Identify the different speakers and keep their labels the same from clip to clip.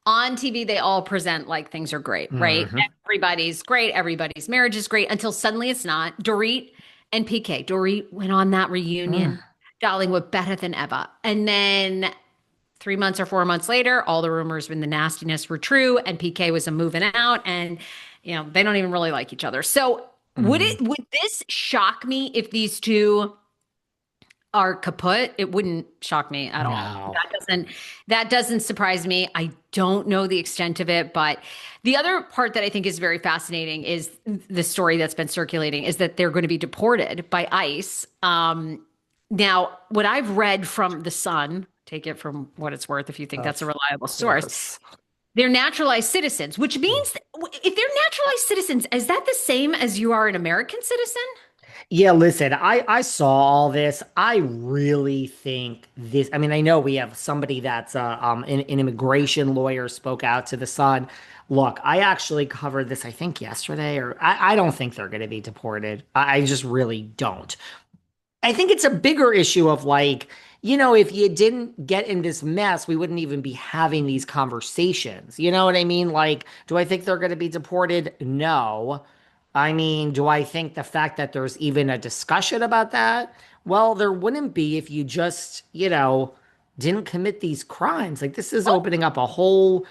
Speaker 1: on TV, they all present like things are great, right?
Speaker 2: Hmm.
Speaker 1: Everybody's great. Everybody's marriage is great until suddenly it's not. Dorit and PK. Dorit went on that reunion, darling, with better than ever. And then 3 months or 4 months later, all the rumors in the nastiness were true, and PK was a moving out, and they don't even really like each other. So
Speaker 2: Hmm.
Speaker 1: would this shock me if these two are kaput? It wouldn't shock me at all.
Speaker 2: No.
Speaker 1: That doesn't surprise me. I don't know the extent of it, but the other part that I think is very fascinating is the story that's been circulating is that they're going to be deported by ICE. Now, what I've read from The Sun, take it from what it's worth if you think that's a
Speaker 2: Of
Speaker 1: reliable source,
Speaker 2: course.
Speaker 1: they're naturalized citizens, which means if they're naturalized citizens, is that the same as you are an American citizen?
Speaker 2: Yeah, listen, I saw all this. I really think this. I mean, I know we have somebody that's an immigration lawyer spoke out to the Sun. Look, I actually covered this, I think yesterday, or I don't think they're going to be deported. I just really don't. I think it's a bigger issue of like, if you didn't get in this mess, we wouldn't even be having these conversations. You know what I mean? Like, do I think they're going to be deported? No. I mean, do I think the fact that there's even a discussion about that? Well, there wouldn't be if you just, didn't commit these crimes. Like this is opening up a whole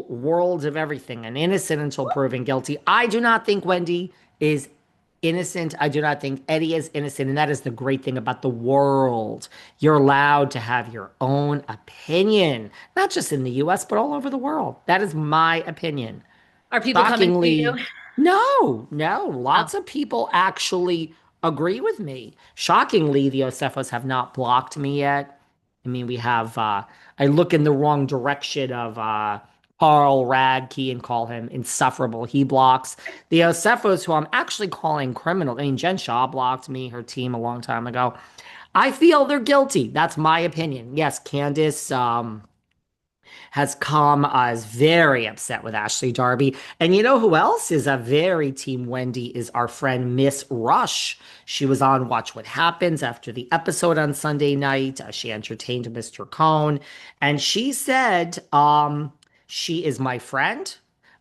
Speaker 2: world of everything, and innocent until proven guilty. I do not think Wendy is innocent. I do not think Eddie is innocent. And that is the great thing about the world. You're allowed to have your own opinion, not just in the US, but all over the world. That is my opinion.
Speaker 1: Are people coming for you?
Speaker 2: Shockingly, no, no. Lots of people actually agree with me. Shockingly, the Osefos have not blocked me yet. I mean, I look in the wrong direction of Carl Radke and call him insufferable. He blocks the Osefos, who I'm actually calling criminal. I mean, Jen Shaw blocked me, her team, a long time ago. I feel they're guilty. That's my opinion. Yes, Candace, has come is very upset with Ashley Darby. And you know who else is a very team Wendy is our friend Miss Rush. She was on Watch What Happens after the episode on Sunday night. She entertained Mr. Cohn, and she said, she is my friend.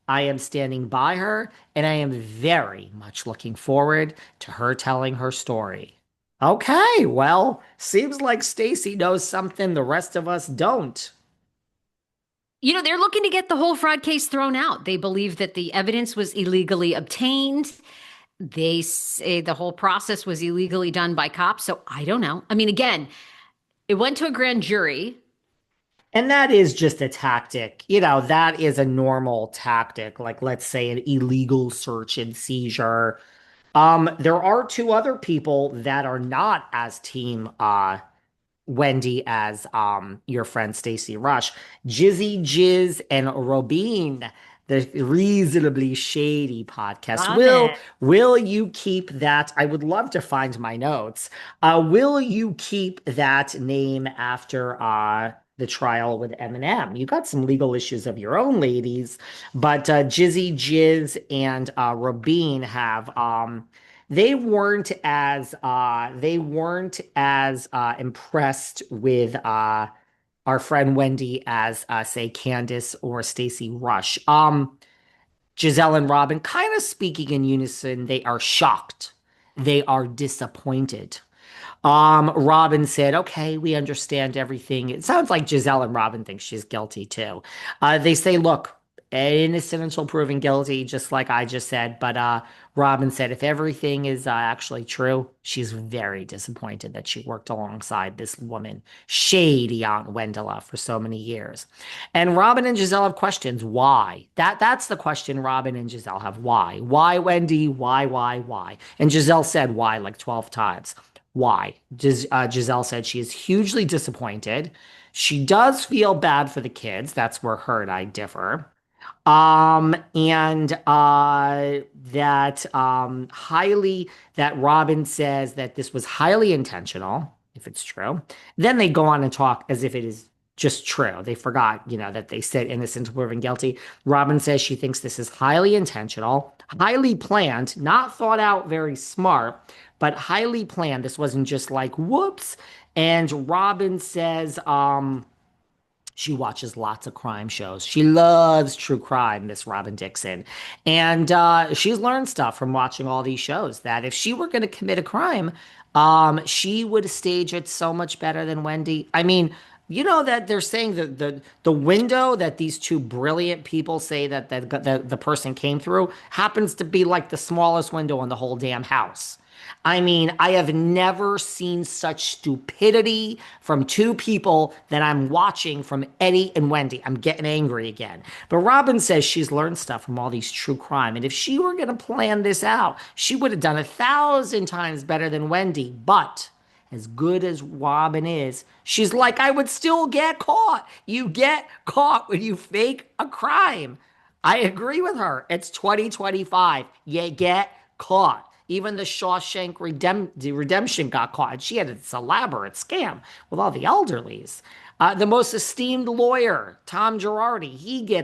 Speaker 2: I am standing by her, and I am very much looking forward to her telling her story. Okay, well, seems like Stacey knows something the rest of us don't.
Speaker 1: They're looking to get the whole fraud case thrown out. They believe that the evidence was illegally obtained. They say the whole process was illegally done by cops. So I don't know. I mean, again, it went to a grand jury.
Speaker 2: And that is just a tactic. That is a normal tactic, like let's say an illegal search and seizure. There are two other people that are not as team Wendy as your friend Stacey Rush. Jizzy Jiz and Robin, the reasonably shady podcast. Will
Speaker 1: Robin.
Speaker 2: will you keep that? I would love to find my notes. Will you keep that name after the trial with Eminem? You got some legal issues of your own, ladies, but Jizzy Jiz and Rabin have they weren't as impressed with our friend Wendy as say Candace or Stacey Rush. Gizelle and Robin kind of speaking in unison, they are shocked. They are disappointed. Robin said, okay, we understand everything. It sounds like Giselle and Robin think she's guilty too. They say, look, innocent until proven guilty, just like I just said. But Robin said, if everything is actually true, she's very disappointed that she worked alongside this woman, shady Aunt Wendella, for so many years. And Robin and Giselle have questions. Why? That's the question Robin and Giselle have. Why? Why, Wendy? Why? And Giselle said why like 12 times. Why? Giselle said she is hugely disappointed. She does feel bad for the kids. That's where her and I differ. And that Robin says that this was highly intentional, if it's true. Then they go on and talk as if it is just true. They forgot, that they said innocent until proven guilty. Robin says she thinks this is highly intentional, highly planned, not thought out, very smart, but highly planned. This wasn't just like whoops. And Robin says, She watches lots of crime shows. She loves true crime, Miss Robin Dixon. And she's learned stuff from watching all these shows that if she were going to commit a crime, she would stage it so much better than Wendy. I mean, you know that they're saying that the window that these two brilliant people say that the person came through happens to be like the smallest window in the whole damn house. I mean, I have never seen such stupidity from two people that I'm watching from Eddie and Wendy. I'm getting angry again. But Robin says she's learned stuff from all these true crime. And if she were going to plan this out, she would have done 1,000 times better than Wendy. But as good as Robin is, she's like, I would still get caught. You get caught when you fake a crime. I agree with her. It's 2025. You get caught. Even the the Redemption got caught. And she had this elaborate scam with all the elderlies. The most esteemed lawyer, Tom Girardi,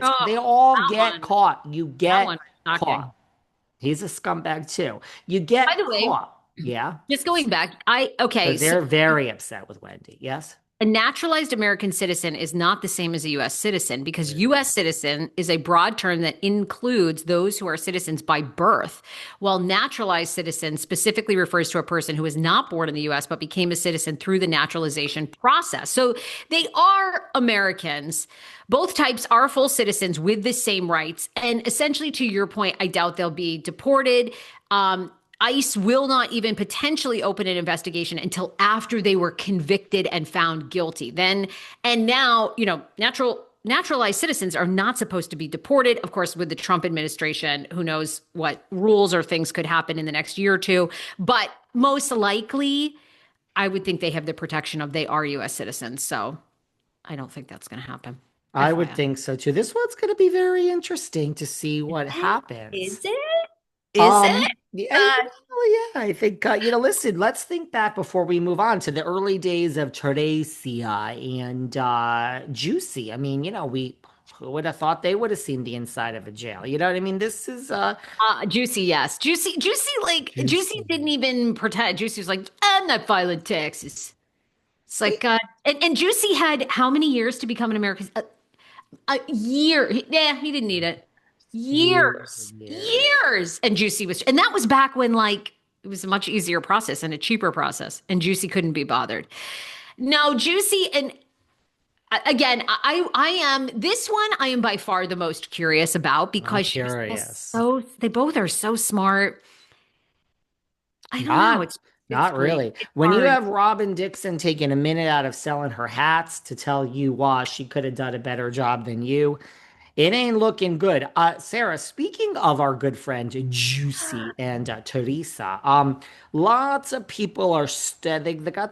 Speaker 1: Oh,
Speaker 2: they all
Speaker 1: that
Speaker 2: get
Speaker 1: one.
Speaker 2: caught. You
Speaker 1: That
Speaker 2: get
Speaker 1: one. Shocking.
Speaker 2: caught. He's a scumbag too. You
Speaker 1: By
Speaker 2: get
Speaker 1: the way,
Speaker 2: caught. Yeah.
Speaker 1: just going back,
Speaker 2: So
Speaker 1: okay, so
Speaker 2: they're very upset with Wendy. Yes.
Speaker 1: a naturalized American citizen is not the same as a US citizen because US citizen is a broad term that includes those who are citizens by birth, while naturalized citizen specifically refers to a person who was not born in the US but became a citizen through the naturalization process. So they are Americans. Both types are full citizens with the same rights. And essentially, to your point, I doubt they'll be deported. ICE will not even potentially open an investigation until after they were convicted and found guilty. Then and now, naturalized citizens are not supposed to be deported. Of course, with the Trump administration, who knows what rules or things could happen in the next year or two. But most likely, I would think they have the protection of they are US citizens. So I don't think that's going to happen.
Speaker 2: I would
Speaker 1: FYI.
Speaker 2: think so too. This one's going to be very interesting to see what
Speaker 1: Is
Speaker 2: happens.
Speaker 1: it? Is it?
Speaker 2: Yeah, well, yeah, I think, listen, let's think back before we move on to the early days of Teresa and Juicy. I mean, we who would have thought they would have seen the inside of a jail? You know what I mean? This is
Speaker 1: Juicy, yes. Juicy
Speaker 2: Juicy.
Speaker 1: didn't even pretend. Juicy was like, I'm not filing taxes. It's like, and Juicy had how many years to become an American? A year. Yeah, he didn't need it.
Speaker 2: Years
Speaker 1: Years,
Speaker 2: and years.
Speaker 1: years. And Juicy was, and that was back when like it was a much easier process and a cheaper process, and Juicy couldn't be bothered. No, Juicy, and again, I am this one. I am by far the most curious about
Speaker 2: I'm
Speaker 1: because she's
Speaker 2: curious.
Speaker 1: so. They both are so smart. I don't know.
Speaker 2: Not,
Speaker 1: It's
Speaker 2: not
Speaker 1: great.
Speaker 2: really.
Speaker 1: It's
Speaker 2: When you
Speaker 1: hard.
Speaker 2: have Robin Dixon taking a minute out of selling her hats to tell you why she could have done a better job than you, it ain't looking good. Sarah, speaking of our good friend Juicy and Teresa, lots of people are they got